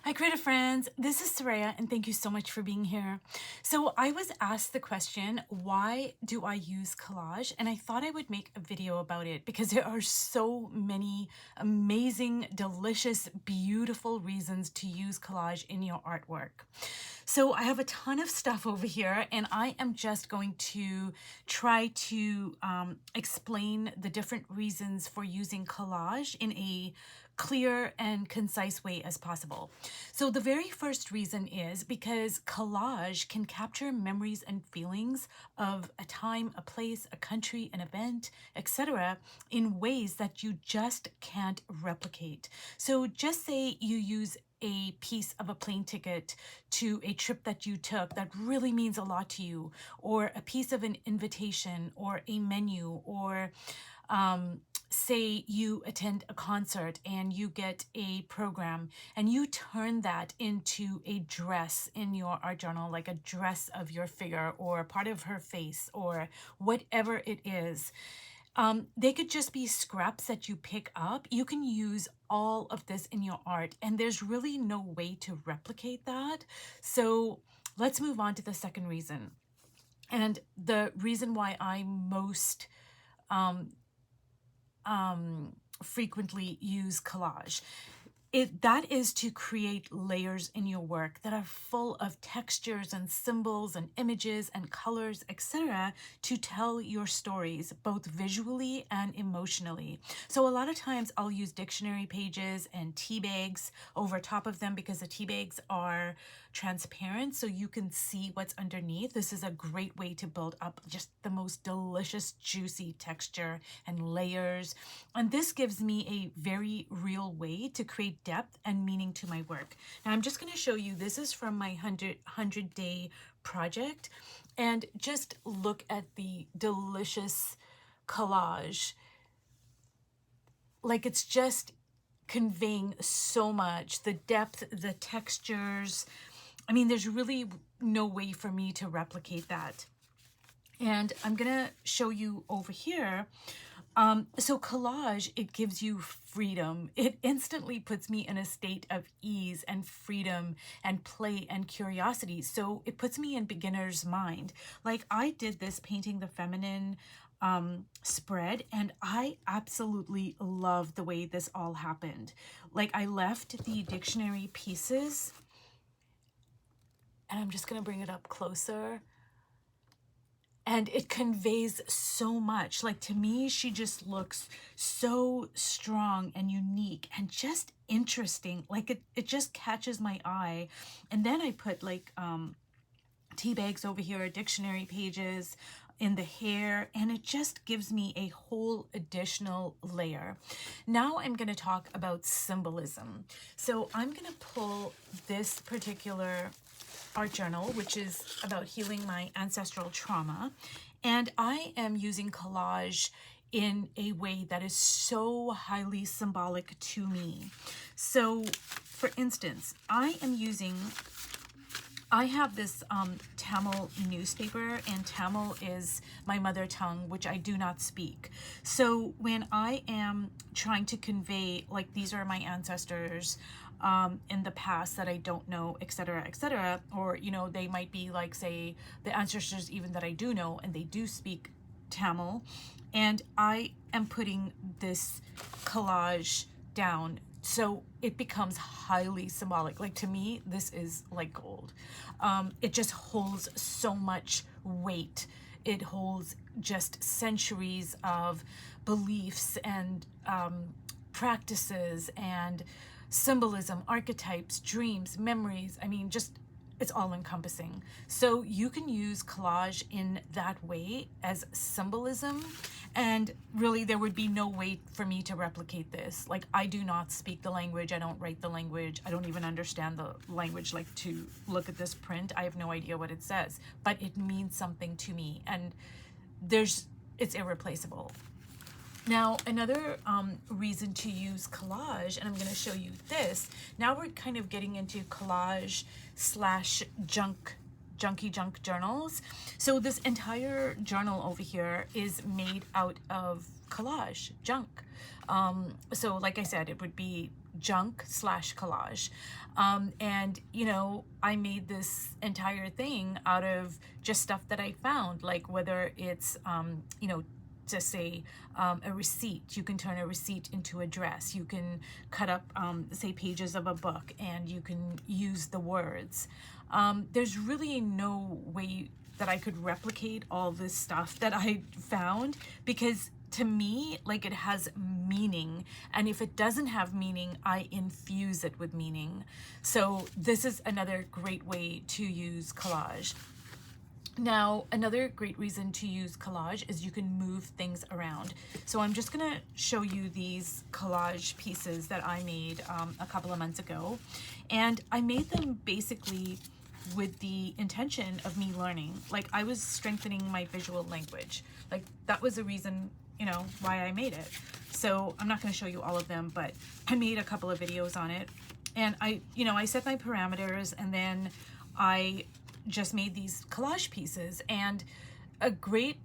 Hi creative friends, this is Soraya and thank you so much for being here. So I was asked the question, why do I use collage? And I thought I would make a video about it because there are so many amazing, delicious, beautiful reasons to use collage in your artwork. So I have a ton of stuff over here and I am just going to try to explain the different reasons for using collage in a clear and concise way as possible. So the very first reason is because collage can capture memories and feelings of a time, a place, a country, an event, etc. in ways that you just can't replicate. So just say you use a piece of a plane ticket to a trip that you took that really means a lot to you, or a piece of an invitation or a menu, or say you attend a concert and you get a program and you turn that into a dress in your art journal, like a dress of your figure or part of her face or whatever it is. They could just be scraps that you pick up. You can use all of this in your art and there's really no way to replicate that. So let's move on to the second reason. And the reason why I most frequently use collage. That is to create layers in your work that are full of textures and symbols and images and colors, etc., to tell your stories both visually and emotionally. So a lot of times I'll use dictionary pages and tea bags over top of them because the tea bags are transparent so you can see what's underneath. This is a great way to build up just the most delicious, juicy texture and layers. And this gives me a very real way to create depth and meaning to my work. Now I'm just going to show you, this is from my 100-day project, and just look at the delicious collage. Like, it's just conveying so much, the depth, the textures. I mean, there's really no way for me to replicate that. And I'm gonna show you over here. So collage, it gives you freedom. It instantly puts me in a state of ease and freedom and play and curiosity. So it puts me in beginner's mind. Like, I did this painting the feminine spread and I absolutely love the way this all happened. Like, I left the dictionary pieces, and I'm just gonna bring it up closer. And it conveys so much. Like, to me, she just looks so strong and unique and just interesting. Like, it just catches my eye. And then I put like tea bags over here, dictionary pages in the hair, and it just gives me a whole additional layer. Now I'm going to talk about symbolism. So I'm going to pull this particular art journal, which is about healing my ancestral trauma. And I am using collage in a way that is so highly symbolic to me. So for instance, I have this Tamil newspaper, and Tamil is my mother tongue, which I do not speak. So when I am trying to convey, like, these are my ancestors in the past that I don't know, etc., etc., or, you know, they might be like, say, the ancestors even that I do know, and they do speak Tamil, and I am putting this collage down. So it becomes highly symbolic. Like, to me, this is like gold. It just holds so much weight. It holds just centuries of beliefs and practices and symbolism, archetypes, dreams, memories. I mean, just, it's all encompassing. So you can use collage in that way as symbolism, and really there would be no way for me to replicate this. Like, I do not speak the language, I don't write the language, I don't even understand the language. Like, to look at this print, I have no idea what it says, but it means something to me, and it's irreplaceable. Now, another reason to use collage, and I'm going to show you this. Now we're kind of getting into collage slash junky junk journals. So this entire journal over here is made out of collage junk. So like I said, it would be junk slash collage. And, you know, I made this entire thing out of just stuff that I found, like whether it's, you know, to say a receipt. You can turn a receipt into a dress. You can cut up, say, pages of a book, and you can use the words. There's really no way that I could replicate all this stuff that I found, because to me, like, it has meaning, and if it doesn't have meaning, I infuse it with meaning. So this is another great way to use collage. Now, another great reason to use collage is you can move things around. So I'm just gonna show you these collage pieces that I made a couple of months ago. And I made them basically with the intention of me learning. Like, I was strengthening my visual language. Like, that was the reason, you know, why I made it. So I'm not gonna show you all of them, but I made a couple of videos on it. And I set my parameters, and then I just made these collage pieces. And a great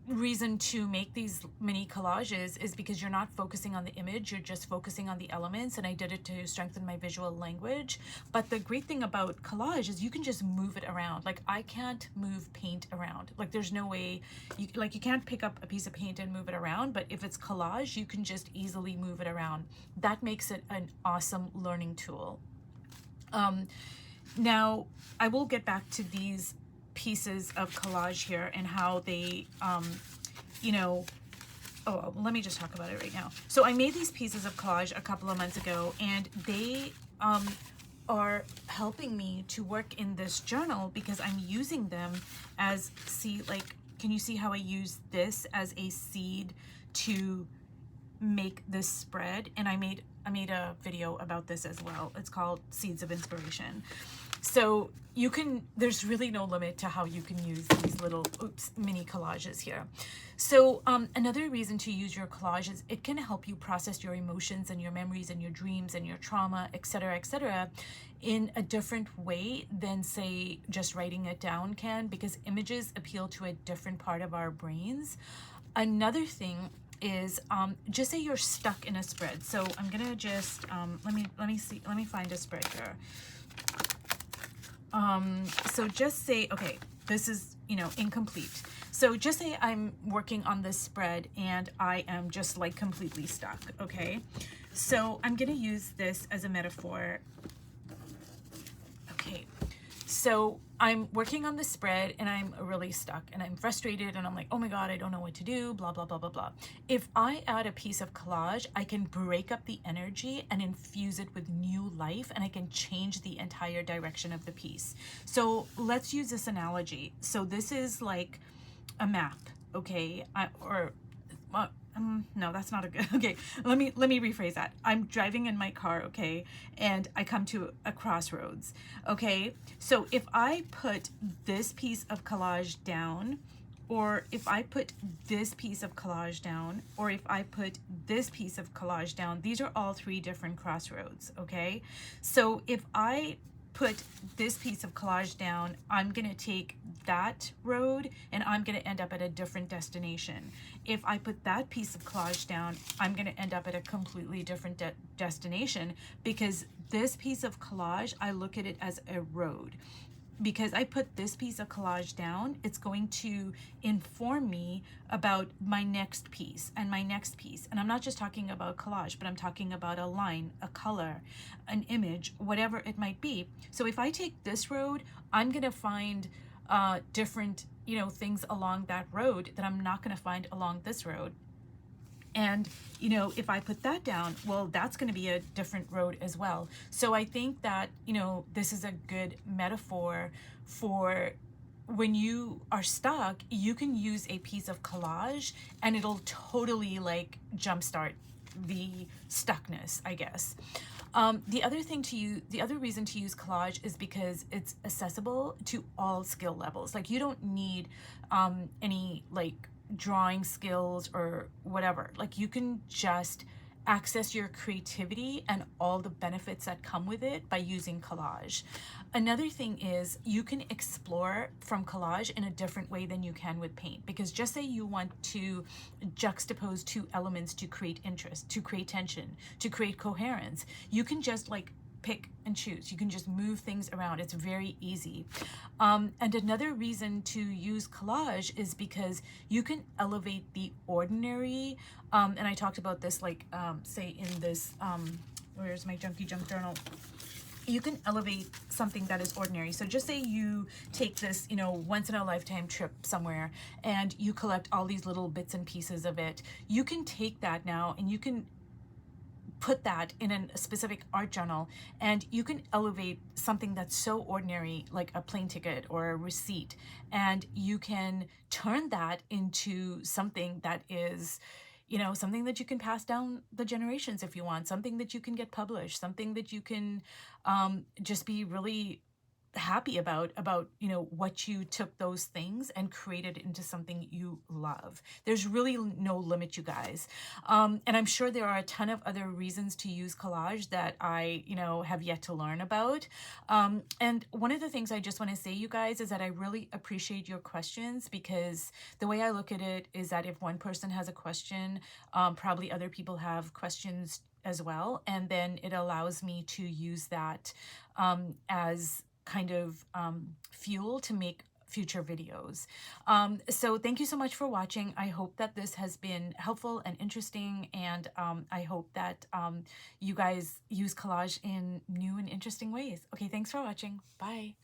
reason to make these mini collages is because you're not focusing on the image, you're just focusing on the elements, and I did it to strengthen my visual language. But the great thing about collage is you can just move it around. Like, I can't move paint around. Like, there's no way, you can't pick up a piece of paint and move it around, but if it's collage, you can just easily move it around. That makes it an awesome learning tool. Now, I will get back to these pieces of collage here and how they, you know, oh, let me just talk about it right now. So I made these pieces of collage a couple of months ago, and they are helping me to work in this journal because I'm using them as, see, like, can you see how I use this as a seed to make this spread? And I made a video about this as well. It's called Seeds of Inspiration. So you can, there's really no limit to how you can use these little mini collages here. So another reason to use your collage is it can help you process your emotions and your memories and your dreams and your trauma, etc., in a different way than, say, just writing it down can, because images appeal to a different part of our brains. Another thing is, just say you're stuck in a spread. So I'm gonna just let me find a spread here. So just say, okay, this is, you know, incomplete. So just say I'm working on this spread and I am just like completely stuck, okay? So I'm gonna use this as a metaphor. Okay, so I'm working on the spread and I'm really stuck and I'm frustrated and I'm like, oh my God, I don't know what to do, blah, blah, blah, blah, blah. If I add a piece of collage, I can break up the energy and infuse it with new life, and I can change the entire direction of the piece. So let's use this analogy. So this is like a map, okay? No, that's not a good, okay, let me rephrase that. I'm driving in my car, okay, and I come to a crossroads, okay? So if I put this piece of collage down, or if I put this piece of collage down, or if I put this piece of collage down, these are all three different crossroads, okay? So if I put this piece of collage down, I'm gonna take that road and I'm gonna end up at a different destination. If I put that piece of collage down, I'm gonna end up at a completely different destination, because this piece of collage, I look at it as a road. Because I put this piece of collage down, it's going to inform me about my next piece and my next piece. And I'm not just talking about collage, but I'm talking about a line, a color, an image, whatever it might be. So if I take this road, I'm gonna find different, you know, things along that road that I'm not gonna find along this road. And, you know, if I put that down, well, that's going to be a different road as well. So I think that, you know, this is a good metaphor for when you are stuck, you can use a piece of collage and it'll totally like jumpstart the stuckness, I guess. The other reason to use collage is because it's accessible to all skill levels. Like, you don't need any like drawing skills or whatever. Like, you can just access your creativity and all the benefits that come with it by using collage. Another thing is you can explore from collage in a different way than you can with paint, because just say you want to juxtapose two elements to create interest, to create tension, to create coherence, you can just like pick and choose. You can just move things around. It's very easy. And another reason to use collage is because you can elevate the ordinary. And I talked about this, like, say in this, where's my Junky Junk journal? You can elevate something that is ordinary. So just say you take this, you know, once in a lifetime trip somewhere and you collect all these little bits and pieces of it. You can take that now and you can put that in a specific art journal, and you can elevate something that's so ordinary, like a plane ticket or a receipt, and you can turn that into something that is, you know, something that you can pass down the generations if you want, something that you can get published, something that you can just be really happy about, you know, what you took those things and created into something you love. There's really no limit, you guys. And I'm sure there are a ton of other reasons to use collage that I, you know, have yet to learn about. And one of the things I just want to say, you guys, is that I really appreciate your questions, because the way I look at it is that if one person has a question, probably other people have questions as well. And then it allows me to use that as kind of fuel to make future videos. So thank you so much for watching. I hope that this has been helpful and interesting, and I hope that you guys use collage in new and interesting ways. Okay, thanks for watching. Bye.